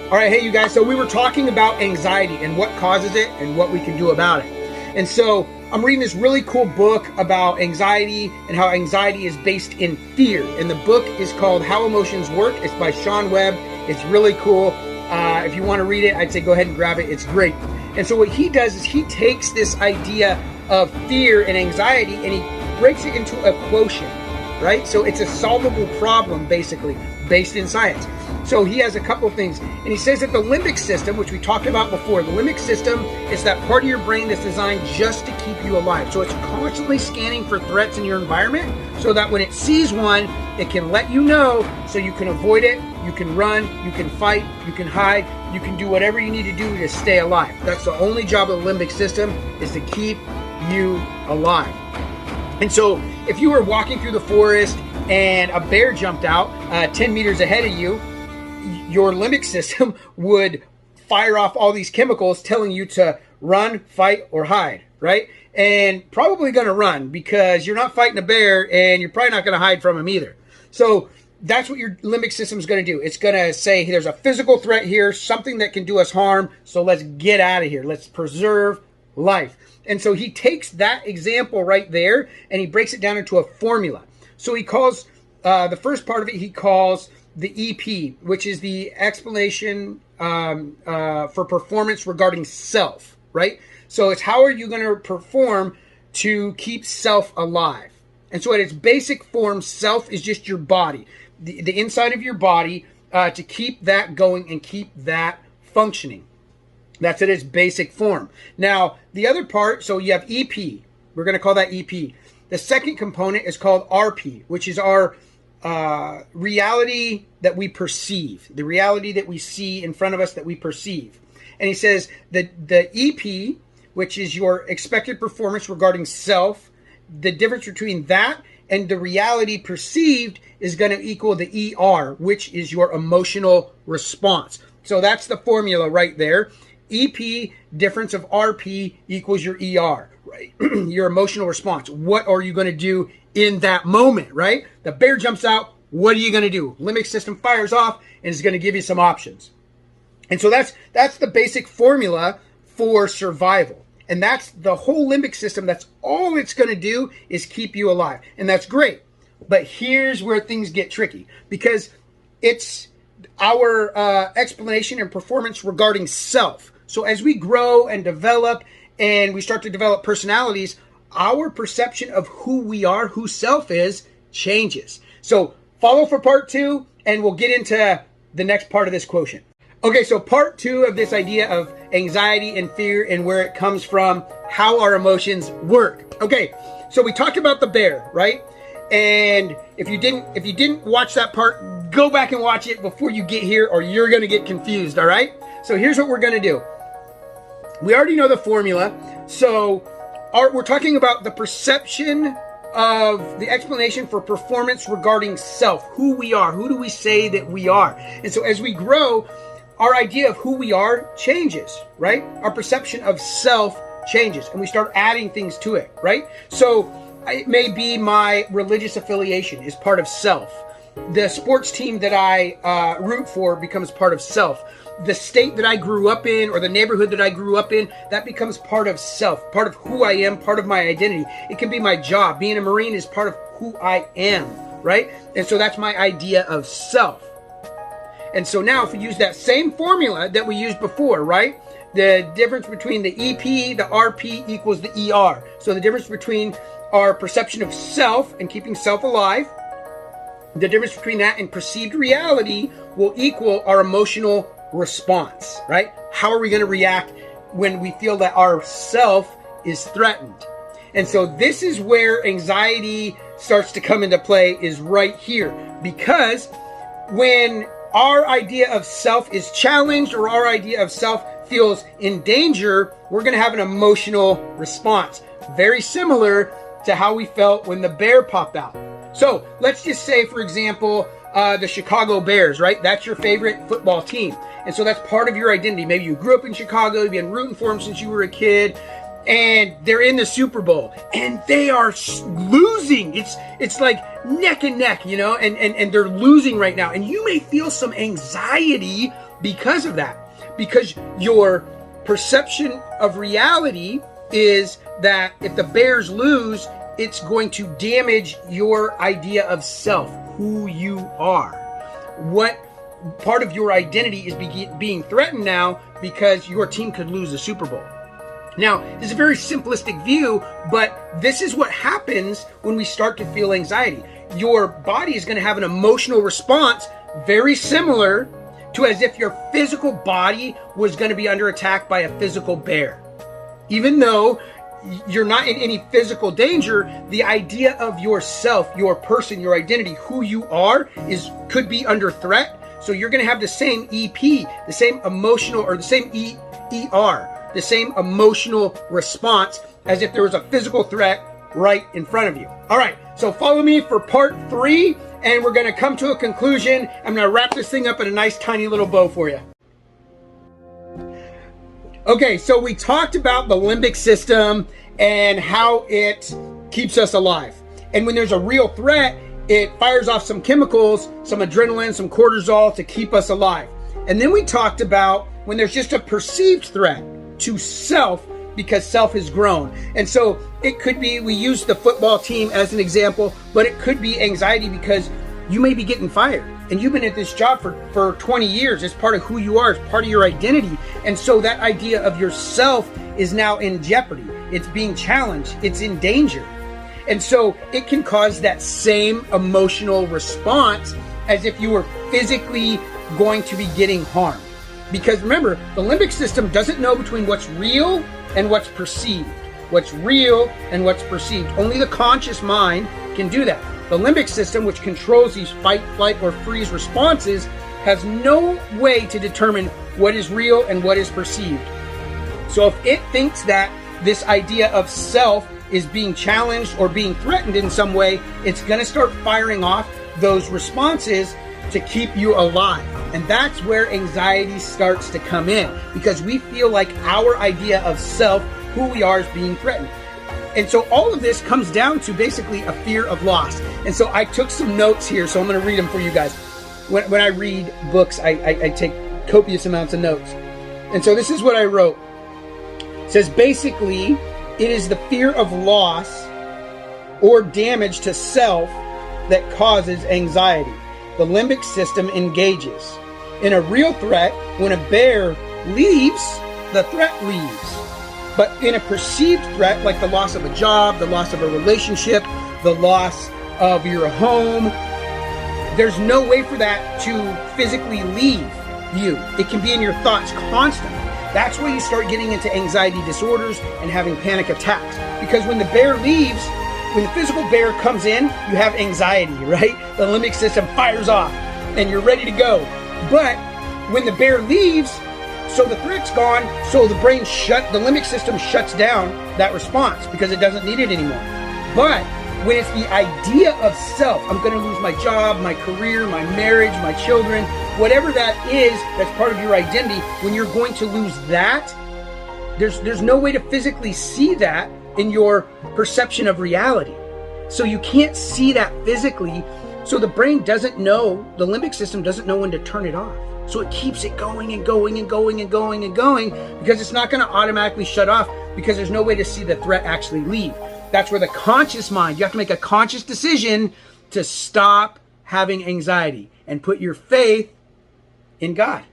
All right, hey you guys, so we were talking about anxiety and what causes it and what we can do about it. And so I'm reading this really cool book about anxiety and how anxiety is based in fear. And the book is called How Emotions Work. It's by Sean Webb. It's really cool. If you want to read it, I'd say go ahead and grab it. It's great. And so what he does is he takes this idea of fear and anxiety and he breaks it into a quotient, right? So it's a solvable problem, basically, based in science. So he has a couple of things, and he says that the limbic system, which we talked about before, the limbic system is that part of your brain that's designed just to keep you alive. So it's constantly scanning for threats in your environment so that when it sees one, it can let you know so you can avoid it, you can run, you can fight, you can hide, you can do whatever you need to do to stay alive. That's the only job of the limbic system, is to keep you alive. And so if you were walking through the forest and a bear jumped out 10 meters ahead of you, your limbic system would fire off all these chemicals telling you to run, fight, or hide, right? And probably going to run because you're not fighting a bear and you're probably not going to hide from him either. So that's what your limbic system is going to do. It's going to say there's a physical threat here, something that can do us harm, so let's get out of here. Let's preserve life. And so he takes that example right there and he breaks it down into a formula. So he calls the first part of it, he calls the EP, which is the explanation for performance regarding self, right? So it's how are you going to perform to keep self alive? And so at its basic form, self is just your body, the inside of your body, to keep that going and keep that functioning. That's at its basic form. Now, the other part, so you have EP. We're going to call that EP. The second component is called RP, which is our reality that we perceive, the reality that we see in front of us that we perceive. And he says that the EP, which is your expected performance regarding self, the difference between that and the reality perceived is going to equal the ER, which is your emotional response. So that's the formula right there. EP, difference of RP equals your ER, right? Your emotional response. What are you going to do in that moment, right? The bear jumps out. What are you going to do? Limbic system fires off and is going to give you some options. And so that's the basic formula for survival. And that's the whole limbic system. That's all it's going to do is keep you alive. And that's great. But here's where things get tricky, because it's our explanation and performance regarding self. So as we grow and develop and we start to develop personalities, our perception of who we are, who self is, changes. So follow for part 2, and we'll get into the next part of this quotient. Okay, so part 2 of this idea of anxiety and fear and where it comes from, how our emotions work. Okay, so we talked about the bear, right? And if you didn't watch that part, go back and watch it before you get here, or you're going to get confused, all right? So here's what we're going to do. We already know the formula, so we're talking about the perception of the explanation for performance regarding self, who we are, who do we say that we are. And so as we grow, our idea of who we are changes, right? Our perception of self changes, and we start adding things to it, right? So it may be my religious affiliation is part of self. The sports team that I root for becomes part of self. The state that I grew up in or the neighborhood that I grew up in, that becomes part of self, part of who I am, part of my identity. It can be my job. Being a Marine is part of who I am, right? And so that's my idea of self. And so now if we use that same formula that we used before, right? The difference between the EP, the RP equals the ER. So the difference between our perception of self and keeping self alive, the difference between that and perceived reality will equal our emotional response, right? How are we going to react when we feel that our self is threatened? And so this is where anxiety starts to come into play, is right here. Because when our idea of self is challenged or our idea of self feels in danger, we're going to have an emotional response. Very similar to how we felt when the bear popped out. So let's just say, for example, the Chicago Bears, right? That's your favorite football team. And so that's part of your identity. Maybe you grew up in Chicago, you've been rooting for them since you were a kid, and they're in the Super Bowl and they are losing. It's like neck and neck, you know, and they're losing right now. And you may feel some anxiety because of that. Because your perception of reality is that if the Bears lose, it's going to damage your idea of self, who you are. What part of your identity is being threatened now because your team could lose the Super Bowl. Now, this is a very simplistic view, but this is what happens when we start to feel anxiety. Your body is going to have an emotional response very similar to as if your physical body was going to be under attack by a physical bear. Even though you're not in any physical danger, the idea of yourself, your person, your identity, who you are could be under threat. So you're going to have the same EP, the same emotional, or the same ER, the same emotional response as if there was a physical threat right in front of you. All right, so follow me for part 3, and we're going to come to a conclusion. I'm going to wrap this thing up in a nice tiny little bow for you. Okay, so we talked about the limbic system and how it keeps us alive. And when there's a real threat, it fires off some chemicals, some adrenaline, some cortisol to keep us alive. And then we talked about when there's just a perceived threat to self because self has grown. And so it could be, we use the football team as an example, but it could be anxiety because you may be getting fired. And you've been at this job for 20 years. It's part of who you are. It's part of your identity. And so that idea of yourself is now in jeopardy. It's being challenged. It's in danger. And so it can cause that same emotional response as if you were physically going to be getting harmed. Because remember, the limbic system doesn't know between what's real and what's perceived. What's real and what's perceived. Only the conscious mind can do that. The limbic system, which controls these fight, flight, or freeze responses, has no way to determine what is real and what is perceived. So if it thinks that this idea of self is being challenged or being threatened in some way, it's going to start firing off those responses to keep you alive. And that's where anxiety starts to come in, because we feel like our idea of self, who we are, is being threatened. And so all of this comes down to basically a fear of loss. And so I took some notes here, so I'm going to read them for you guys. When I read books, I take copious amounts of notes. And so this is what I wrote. It says, basically, it is the fear of loss or damage to self that causes anxiety. The limbic system engages. In a real threat, when a bear leaves, the threat leaves. But in a perceived threat, like the loss of a job, the loss of a relationship, the loss of your home, there's no way for that to physically leave you. It can be in your thoughts constantly. That's where you start getting into anxiety disorders and having panic attacks. Because when the bear leaves, when the physical bear comes in, you have anxiety, right? The limbic system fires off and you're ready to go. But when the bear leaves, so the threat's gone, so the limbic system shuts down that response because it doesn't need it anymore. But when it's the idea of self, I'm going to lose my job, my career, my marriage, my children, whatever that is, that's part of your identity, when you're going to lose that, there's no way to physically see that in your perception of reality. So you can't see that physically, so the brain doesn't know, the limbic system doesn't know when to turn it off. So it keeps it going and going and going and going and going because it's not going to automatically shut off because there's no way to see the threat actually leave. That's where the conscious mind, you have to make a conscious decision to stop having anxiety and put your faith in God.